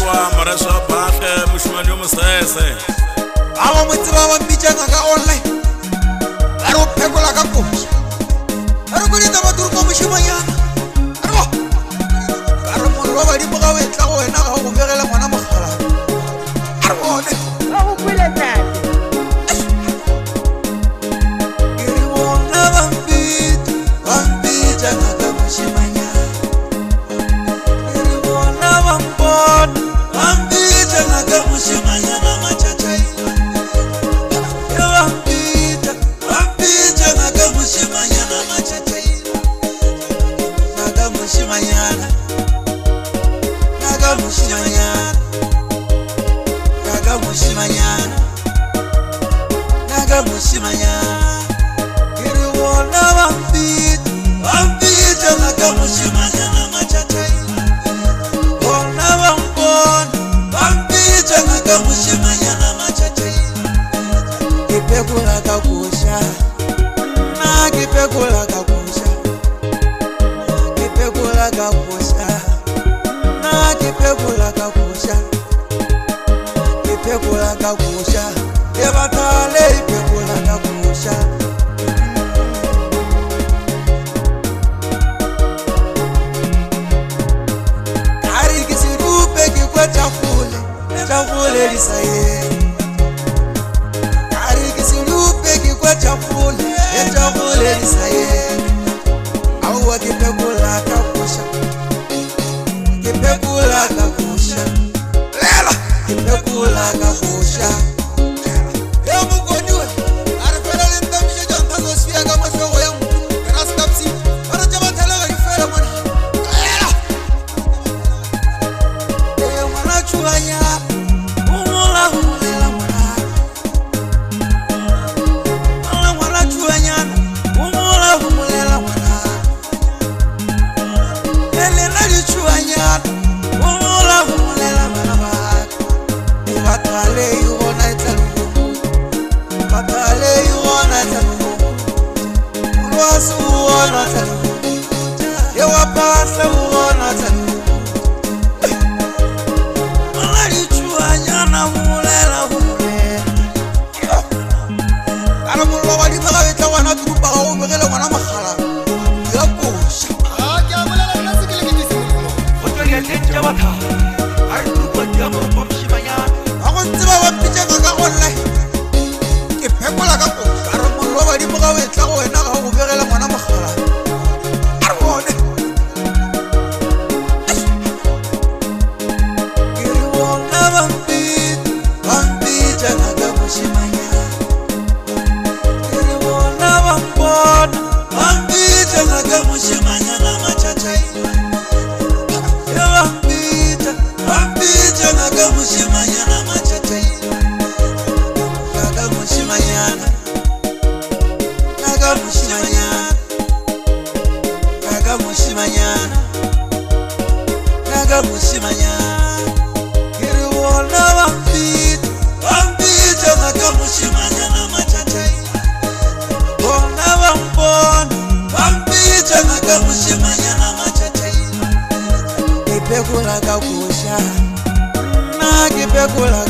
wa marasha batle mushimani musese aba motse ba ba mbitsanga ka online a re o phekola ka kofi a re kodita baturu ko moshimanyana a re ka re mollo wa badimo ga o etla go wena ga go begela ngwana mogala a re bone ga go kwele tate ke re bona bambitsanga ka moshimanyana ke re bona bampona bambitsanga ka moshimanyana matšatšai Pekula